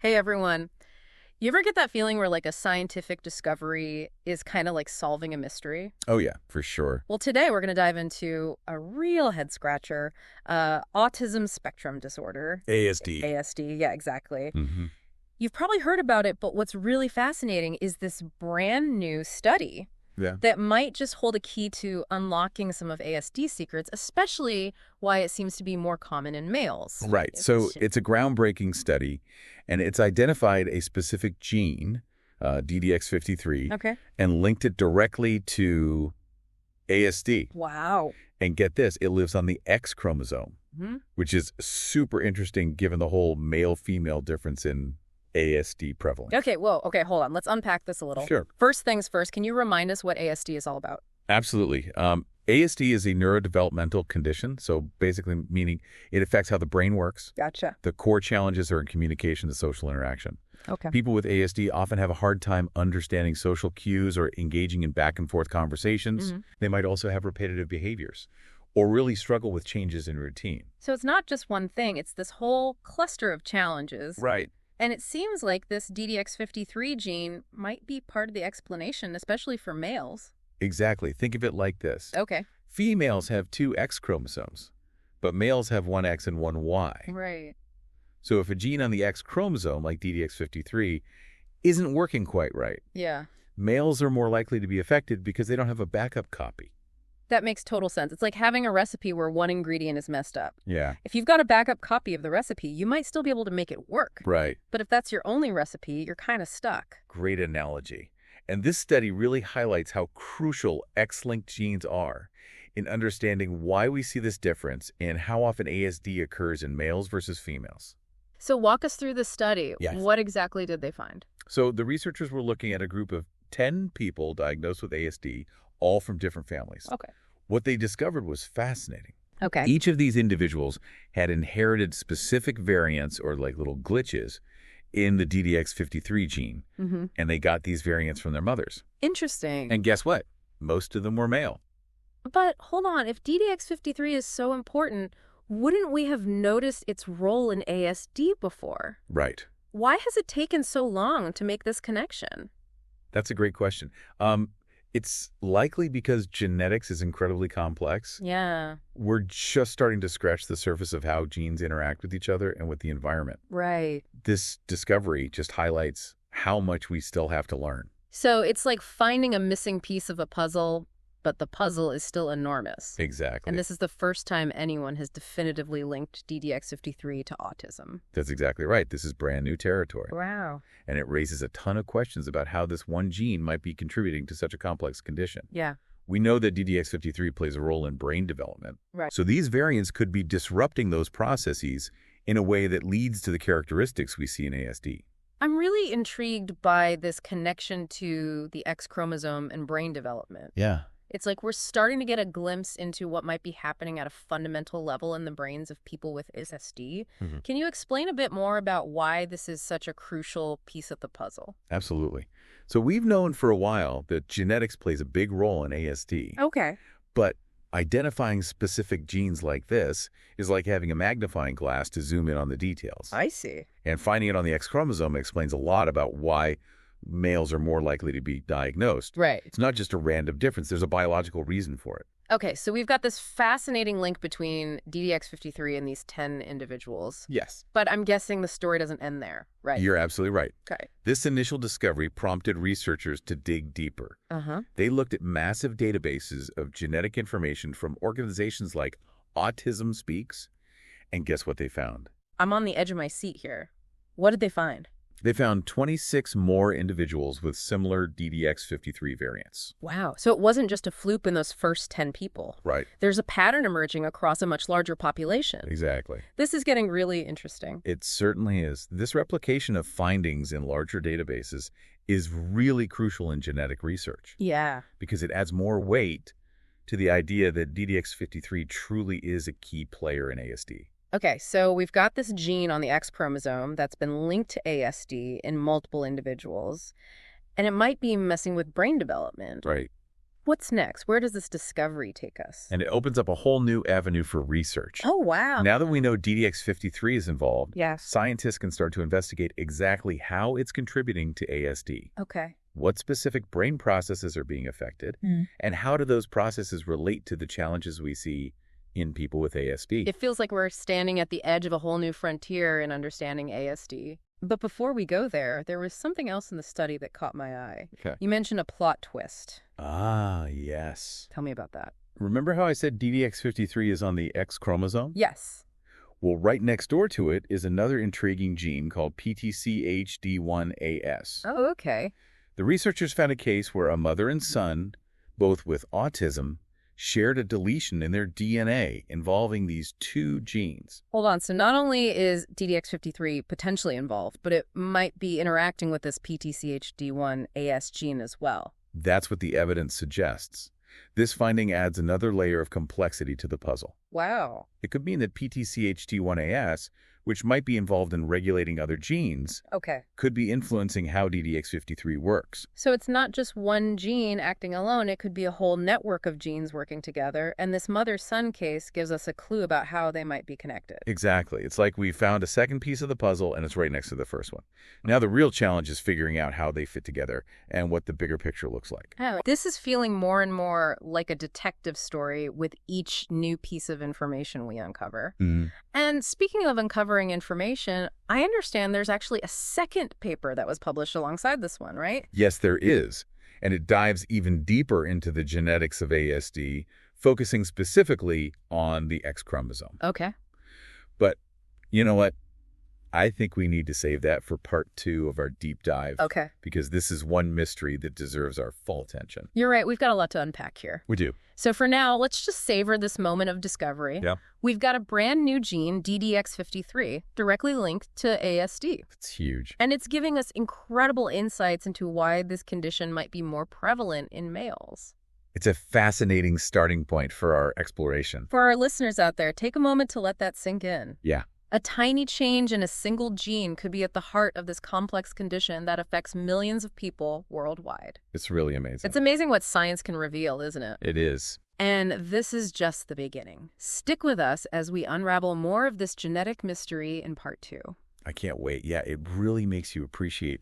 Hey everyone. You ever get that feeling where like a scientific discovery is kind of like solving a mystery? Oh, yeah, for sure. Well, today we're going to dive into a real head scratcher, Autism Spectrum Disorder. ASD. ASD, yeah, exactly. hmm You've probably heard about it, but what's really fascinating is this brand new study Yeah. that might just hold a key to unlocking some of ASD secrets, especially why it seems to be more common in males. Right. So it's a groundbreaking study, and it's identified a specific gene, DDX53, Okay. and linked it directly to ASD. Wow. And get this, it lives on the X chromosome, Hmm. which is super interesting given the whole male-female difference in ASD prevalence. Okay, whoa, okay, hold on. Let's unpack this a little. Sure. First things first, can you remind us what ASD is all about? Absolutely. ASD is a neurodevelopmental condition, so basically meaning it affects how the brain works. Gotcha. The core challenges are in communication and social interaction. Okay. People with ASD often have a hard time understanding social cues or engaging in back-and-forth conversations. They might also have repetitive behaviors or really struggle with changes in routine. So it's not just one thing, it's this whole cluster of challenges. Right. And it seems like this DDX53 gene might be part of the explanation, especially for males. Exactly. Think of it like this. Okay. Females have two X chromosomes, but males have one X and one Y. Right. So if a gene on the X chromosome, like DDX53, isn't working quite right, Yeah. males are more likely to be affected because they don't have a backup copy. That makes total sense. It's like having a recipe where one ingredient is messed up. Yeah. If you've got a backup copy of the recipe, you might still be able to make it work. Right. But if that's your only recipe, you're kind of stuck. Great analogy. And this study really highlights how crucial X-linked genes are in understanding why we see this difference and how often ASD occurs in males versus females. So walk us through the study. Yes. What exactly did they find? So the researchers were looking at a group of 10 people diagnosed with ASD, all from different families. Okay. What they discovered was fascinating. Okay. Each of these individuals had inherited specific variants or like little glitches in the DDX53 gene, and they got these variants from their mothers. Interesting. And guess what? Most of them were male. But hold on, if DDX53 is so important, wouldn't we have noticed its role in ASD before? Right. Why has it taken so long to make this connection? That's a great question. It's likely because genetics is incredibly complex. Yeah. We're just starting to scratch the surface of how genes interact with each other and with the environment. Right. This discovery just highlights how much we still have to learn. So it's like finding a missing piece of a puzzle, but the puzzle is still enormous. Exactly. And this is the first time anyone has definitively linked DDX53 to autism. That's exactly right. This is brand new territory. Wow. And it raises a ton of questions about how this one gene might be contributing to such a complex condition. Yeah. We know that DDX53 plays a role in brain development. Right. So these variants could be disrupting those processes in a way that leads to the characteristics we see in ASD. I'm really intrigued by this connection to the X chromosome and brain development. Yeah. It's like we're starting to get a glimpse into what might be happening at a fundamental level in the brains of people with ASD. Can you explain a bit more about why this is such a crucial piece of the puzzle? Absolutely. So we've known for a while that genetics plays a big role in ASD. Okay. But identifying specific genes like this is like having a magnifying glass to zoom in on the details. I see. And finding it on the X chromosome explains a lot about why males are more likely to be diagnosed. Right. It's not just a random difference. There's a biological reason for it. Okay, so we've got this fascinating link between DDX53 and these 10 individuals. Yes. But I'm guessing the story doesn't end there, right? You're absolutely right. Okay. This initial discovery prompted researchers to dig deeper. They looked at massive databases of genetic information from organizations like Autism Speaks, and guess what they found? I'm on the edge of my seat here. What did they find? They found 26 more individuals with similar DDX53 variants. Wow. So it wasn't just a fluke in those first 10 people. Right. There's a pattern emerging across a much larger population. Exactly. This is getting really interesting. It certainly is. This replication of findings in larger databases is really crucial in genetic research Yeah. because it adds more weight to the idea that DDX53 truly is a key player in ASD. Okay, so we've got this gene on the X chromosome that's been linked to ASD in multiple individuals, and it might be messing with brain development. Right. What's next? Where does this discovery take us? And it opens up a whole new avenue for research. Oh, wow. Now that we know DDX53 is involved, Yes. scientists can start to investigate exactly how it's contributing to ASD. Okay. What specific brain processes are being affected, and how do those processes relate to the challenges we see in people with ASD? It feels like we're standing at the edge of a whole new frontier in understanding ASD. But before we go there was something else in the study that caught my eye. Okay. You mentioned a plot twist. Ah, yes. Tell me about that. Remember how I said DDX53 is on the X chromosome? Yes. Well, right next door to it is another intriguing gene called PTCHD1-AS. Oh, okay. The researchers found a case where a mother and son, both with autism, shared a deletion in their DNA involving these two genes. Hold on. So not only is DDX53 potentially involved, but it might be interacting with this PTCHD1-AS gene as well. That's what the evidence suggests. This finding adds another layer of complexity to the puzzle. Wow. It could mean that PTCHD1-AS, which might be involved in regulating other genes, Okay. could be influencing how DDX53 works. So it's not just one gene acting alone. It could be a whole network of genes working together. And this mother-son case gives us a clue about how they might be connected. Exactly. It's like we found a second piece of the puzzle, and it's right next to the first one. Now the real challenge is figuring out how they fit together and what the bigger picture looks like. Oh, this is feeling more and more like a detective story with each new piece of information we uncover. And speaking of uncovering information, I understand there's actually a second paper that was published alongside this one, right? Yes, there is. And it dives even deeper into the genetics of ASD, focusing specifically on the X chromosome. Okay. But you know what? I think we need to save that for part 2 of our deep dive. Okay. Because this is one mystery that deserves our full attention. You're right. We've got a lot to unpack here. We do. So for now, let's just savor this moment of discovery. Yeah. We've got a brand new gene, DDX53, directly linked to ASD. It's huge. And it's giving us incredible insights into why this condition might be more prevalent in males. It's a fascinating starting point for our exploration. For our listeners out there, take a moment to let that sink in. Yeah. A tiny change in a single gene could be at the heart of this complex condition that affects millions of people worldwide. It's really amazing. It's amazing what science can reveal, isn't it? It is. And this is just the beginning. Stick with us as we unravel more of this genetic mystery in part 2. I can't wait. Yeah, it really makes you appreciate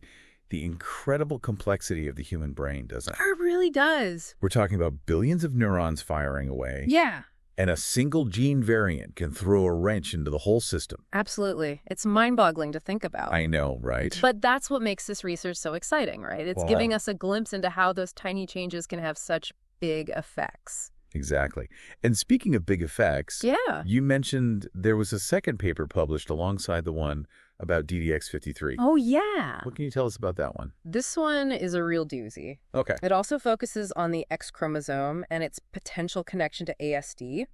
the incredible complexity of the human brain, doesn't it? It really does. We're talking about billions of neurons firing away. Yeah. And a single gene variant can throw a wrench into the whole system. Absolutely. It's mind-boggling to think about. I know, right? But that's what makes this research so exciting, right? It's giving us a glimpse into how those tiny changes can have such big effects. Exactly. And speaking of big effects, you mentioned there was a second paper published alongside the one about DDX53. Oh, yeah. What can you tell us about that one? This one is a real doozy. Okay. It also focuses on the X chromosome and its potential connection to ASD.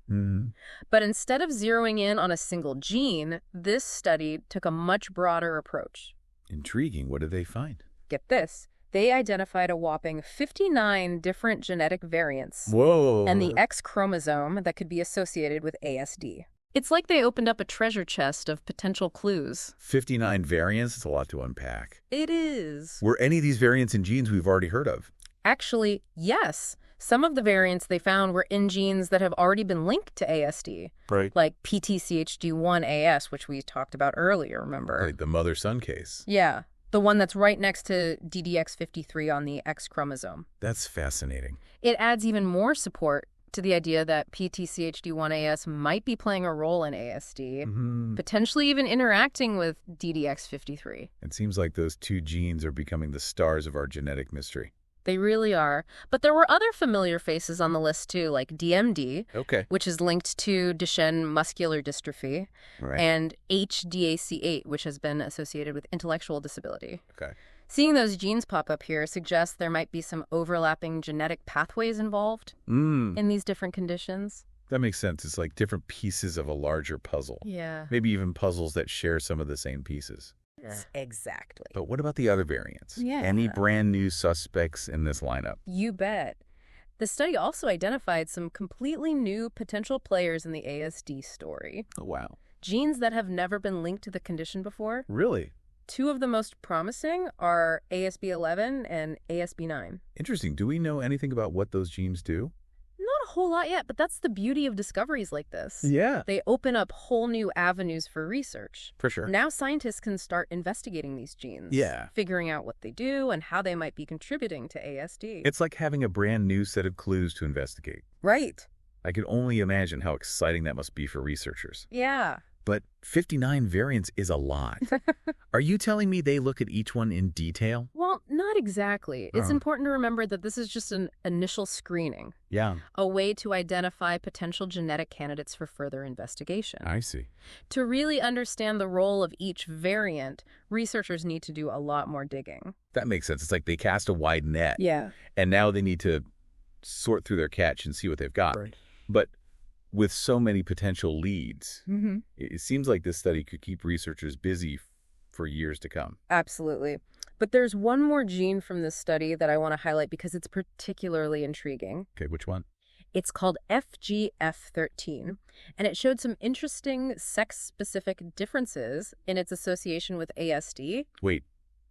But instead of zeroing in on a single gene, this study took a much broader approach. Intriguing. What did they find? Get this. They identified a whopping 59 different genetic variants. Whoa. And the X chromosome that could be associated with ASD. It's like they opened up a treasure chest of potential clues. 59 variants? It's a lot to unpack. It is. Were any of these variants in genes we've already heard of? Actually, yes. Some of the variants they found were in genes that have already been linked to ASD. Right. Like PTCHD1-AS, which we talked about earlier, remember? Like the mother-son case. Yeah. The one that's right next to DDX53 on the X chromosome. That's fascinating. It adds even more support to the idea that PTCHD1-AS might be playing a role in ASD, potentially even interacting with DDX53. It seems like those two genes are becoming the stars of our genetic mystery. They really are. But there were other familiar faces on the list, too, like DMD, which is linked to Duchenne muscular dystrophy, and HDAC8, which has been associated with intellectual disability. Seeing those genes pop up here suggests there might be some overlapping genetic pathways involved in these different conditions. That makes sense. It's like different pieces of a larger puzzle. Yeah. Maybe even puzzles that share some of the same pieces. Exactly. But what about the other variants? Yeah. Any brand new suspects in this lineup? You bet. The study also identified some completely new potential players in the ASD story. Oh, wow. Genes that have never been linked to the condition before. Really? Two of the most promising are ASB11 and ASB9. Interesting. Do we know anything about what those genes do? Not a whole lot yet, but that's the beauty of discoveries like this. Yeah. They open up whole new avenues for research. For sure. Now scientists can start investigating these genes. Yeah. Figuring out what they do and how they might be contributing to ASD. It's like having a brand new set of clues to investigate. Right. I can only imagine how exciting that must be for researchers. Yeah. But 59 variants is a lot. Are you telling me they look at each one in detail? Well, not exactly. It's important to remember that this is just an initial screening. Yeah. A way to identify potential genetic candidates for further investigation. I see. To really understand the role of each variant, researchers need to do a lot more digging. That makes sense. It's like they cast a wide net. Yeah. And now they need to sort through their catch and see what they've got. Right. But with so many potential leads, it seems like this study could keep researchers busy for years to come. Absolutely. But there's one more gene from this study that I want to highlight because it's particularly intriguing. Okay, which one? It's called FGF13, and it showed some interesting sex-specific differences in its association with ASD. Wait,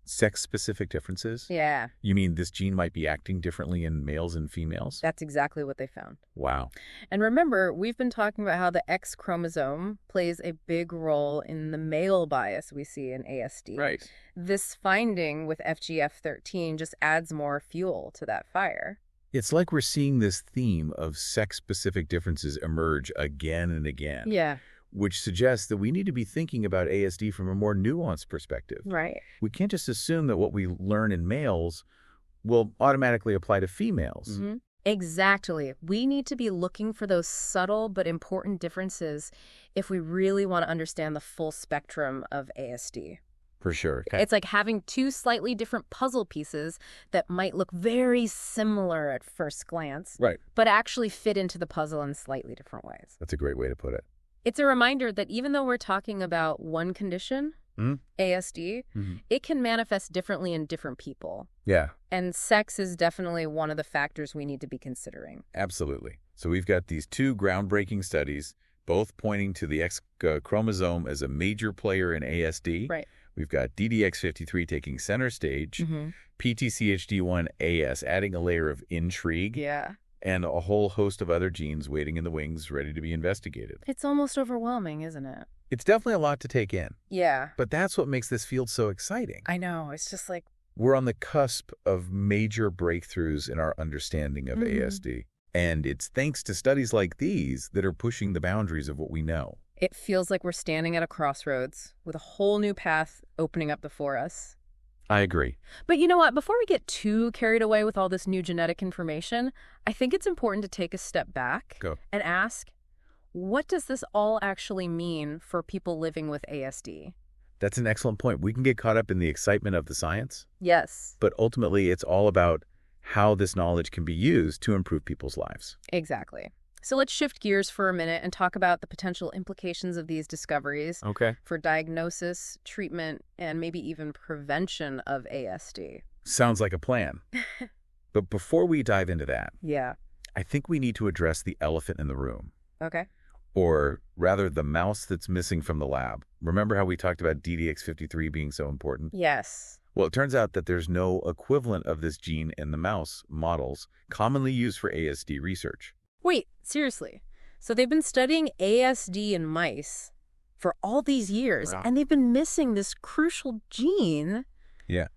sex-specific differences? Yeah. You mean this gene might be acting differently in males and females? That's exactly what they found. Wow. And remember, we've been talking about how the X chromosome plays a big role in the male bias we see in ASD. Right. This finding with FGF13 just adds more fuel to that fire. It's like we're seeing this theme of sex-specific differences emerge again and again. Yeah. Which suggests that we need to be thinking about ASD from a more nuanced perspective. Right. We can't just assume that what we learn in males will automatically apply to females. Exactly. We need to be looking for those subtle but important differences if we really want to understand the full spectrum of ASD. For sure. Okay. It's like having two slightly different puzzle pieces that might look very similar at first glance, Right. but actually fit into the puzzle in slightly different ways. That's a great way to put it. It's a reminder that even though we're talking about one condition, ASD, it can manifest differently in different people. Yeah. And sex is definitely one of the factors we need to be considering. Absolutely. So we've got these two groundbreaking studies, both pointing to the X chromosome as a major player in ASD. Right. We've got DDX53 taking center stage, PTCHD1-AS adding a layer of intrigue. Yeah. And a whole host of other genes waiting in the wings ready to be investigated. It's almost overwhelming, isn't it? It's definitely a lot to take in. Yeah. But that's what makes this field so exciting. I know. It's just like... We're on the cusp of major breakthroughs in our understanding of ASD. And it's thanks to studies like these that are pushing the boundaries of what we know. It feels like we're standing at a crossroads with a whole new path opening up before us. I agree. But you know what? Before we get too carried away with all this new genetic information, I think it's important to take a step back and ask, what does this all actually mean for people living with ASD? That's an excellent point. We can get caught up in the excitement of the science. Yes. But ultimately, it's all about how this knowledge can be used to improve people's lives. Exactly. So let's shift gears for a minute and talk about the potential implications of these discoveries for diagnosis, treatment, and maybe even prevention of ASD. Sounds like a plan. But before we dive into that, I think we need to address the elephant in the room. Okay. Or rather, the mouse that's missing from the lab. Remember how we talked about DDX53 being so important? Yes. Well, it turns out that there's no equivalent of this gene in the mouse models commonly used for ASD research. Wait, seriously. So they've been studying ASD in mice for all these years, and they've been missing this crucial gene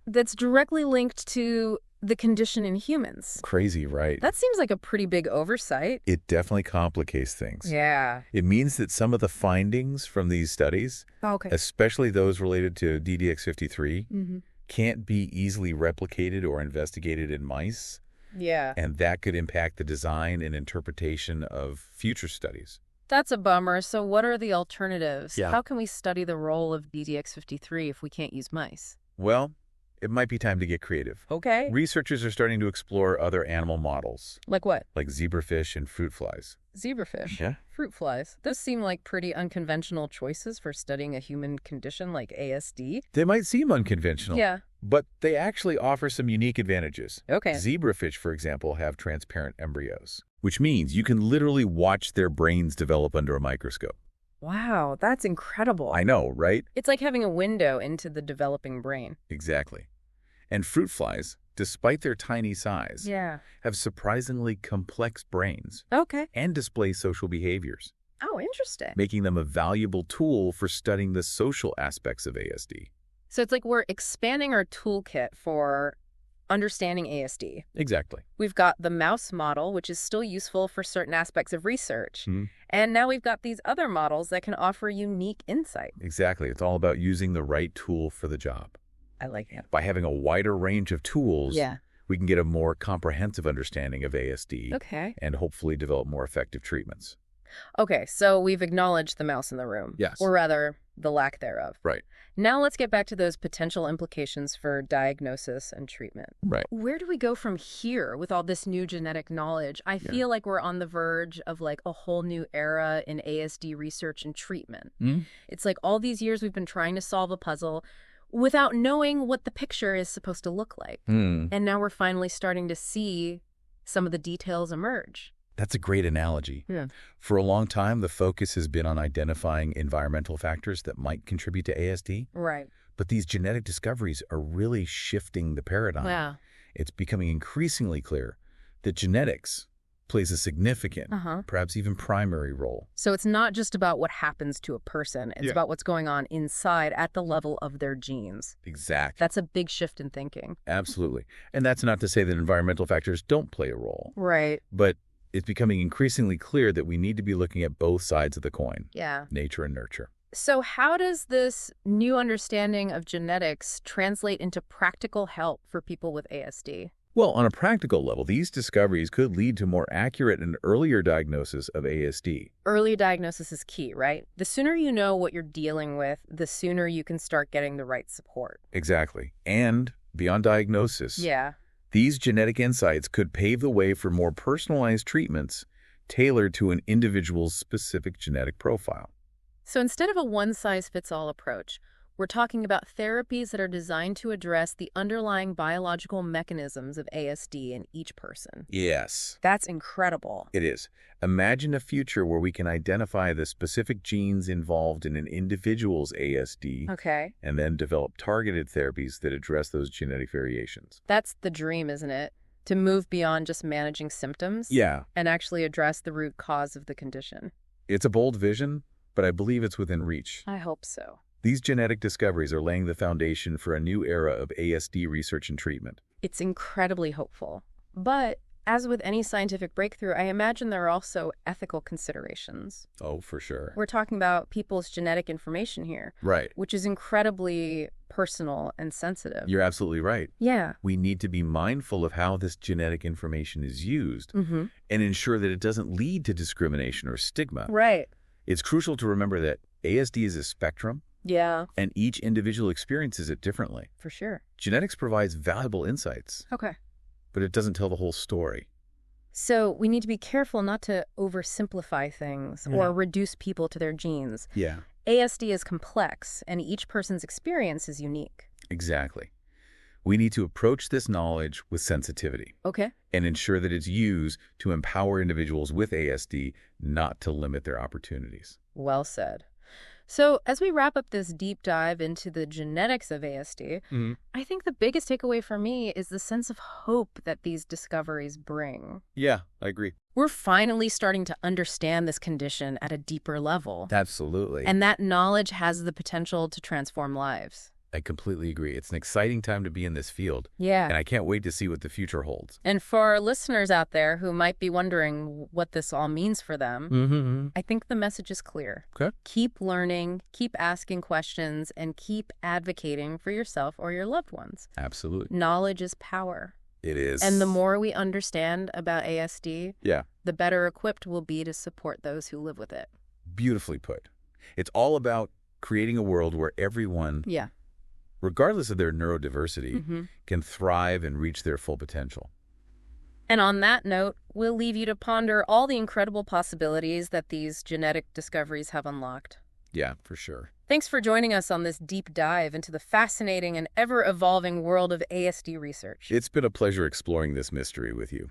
that's directly linked to the condition in humans. Crazy, right? That seems like a pretty big oversight. It definitely complicates things. Yeah. It means that some of the findings from these studies, especially those related to DDX53, can't be easily replicated or investigated in mice. Yeah. And that could impact the design and interpretation of future studies. That's a bummer. So what are the alternatives? Yeah. How can we study the role of DDX53 if we can't use mice? Well, it might be time to get creative. Okay. Researchers are starting to explore other animal models. Like what? Like zebrafish and fruit flies. Zebrafish? Yeah. Fruit flies. Those seem like pretty unconventional choices for studying a human condition like ASD. They might seem unconventional. Yeah. But they actually offer some unique advantages. Okay. Zebrafish, for example, have transparent embryos, which means you can literally watch their brains develop under a microscope. Wow, that's incredible. I know, right? It's like having a window into the developing brain. Exactly. And fruit flies, despite their tiny size, have surprisingly complex brains and display social behaviors. Oh, interesting. Making them a valuable tool for studying the social aspects of ASD. So it's like we're expanding our toolkit for understanding ASD. Exactly. We've got the mouse model, which is still useful for certain aspects of research. And now we've got these other models that can offer unique insight. Exactly. It's all about using the right tool for the job. I like that. By having a wider range of tools, we can get a more comprehensive understanding of ASD and hopefully develop more effective treatments. Okay, so we've acknowledged the mouse in the room. Yes. Or rather, the lack thereof. Right. Now let's get back to those potential implications for diagnosis and treatment. Right. Where do we go from here with all this new genetic knowledge? I feel like we're on the verge of like a whole new era in ASD research and treatment. It's like all these years we've been trying to solve a puzzle without knowing what the picture is supposed to look like. And now we're finally starting to see some of the details emerge. That's a great analogy. For a long time, the focus has been on identifying environmental factors that might contribute to ASD. Right. But these genetic discoveries are really shifting the paradigm. Yeah. It's becoming increasingly clear that genetics plays a significant, perhaps even primary role. So it's not just about what happens to a person. It's about what's going on inside at the level of their genes. Exactly. That's a big shift in thinking. Absolutely. And that's not to say that environmental factors don't play a role. Right. But it's becoming increasingly clear that we need to be looking at both sides of the coin. Yeah. Nature and nurture. So how does this new understanding of genetics translate into practical help for people with ASD? Well, on a practical level, these discoveries could lead to more accurate and earlier diagnosis of ASD. Early diagnosis is key, right? The sooner you know what you're dealing with, the sooner you can start getting the right support. Exactly. And beyond diagnosis, these genetic insights could pave the way for more personalized treatments tailored to an individual's specific genetic profile. So instead of a one-size-fits-all approach, we're talking about therapies that are designed to address the underlying biological mechanisms of ASD in each person. Yes. That's incredible. It is. Imagine a future where we can identify the specific genes involved in an individual's ASD and then develop targeted therapies that address those genetic variations. That's the dream, isn't it? To move beyond just managing symptoms and actually address the root cause of the condition. It's a bold vision, but I believe it's within reach. I hope so. These genetic discoveries are laying the foundation for a new era of ASD research and treatment. It's incredibly hopeful. But as with any scientific breakthrough, I imagine there are also ethical considerations. Oh, for sure. We're talking about people's genetic information here. Right. Which is incredibly personal and sensitive. You're absolutely right. Yeah. We need to be mindful of how this genetic information is used and ensure that it doesn't lead to discrimination or stigma. Right. It's crucial to remember that ASD is a spectrum. Yeah. And each individual experiences it differently. For sure. Genetics provides valuable insights. Okay. But it doesn't tell the whole story. So we need to be careful not to oversimplify things or reduce people to their genes. Yeah. ASD is complex, and each person's experience is unique. Exactly. We need to approach this knowledge with sensitivity. Okay. And ensure that it's used to empower individuals with ASD, not to limit their opportunities. Well said. So as we wrap up this deep dive into the genetics of ASD, I think the biggest takeaway for me is the sense of hope that these discoveries bring. Yeah, I agree. We're finally starting to understand this condition at a deeper level. Absolutely. And that knowledge has the potential to transform lives. I completely agree. It's an exciting time to be in this field. Yeah. And I can't wait to see what the future holds. And for our listeners out there who might be wondering what this all means for them, I think the message is clear. Okay. Keep learning, keep asking questions, and keep advocating for yourself or your loved ones. Absolutely. Knowledge is power. It is. And the more we understand about ASD, the better equipped we'll be to support those who live with it. Beautifully put. It's all about creating a world where everyone regardless of their neurodiversity, can thrive and reach their full potential. And on that note, we'll leave you to ponder all the incredible possibilities that these genetic discoveries have unlocked. Yeah, for sure. Thanks for joining us on this deep dive into the fascinating and ever-evolving world of ASD research. It's been a pleasure exploring this mystery with you.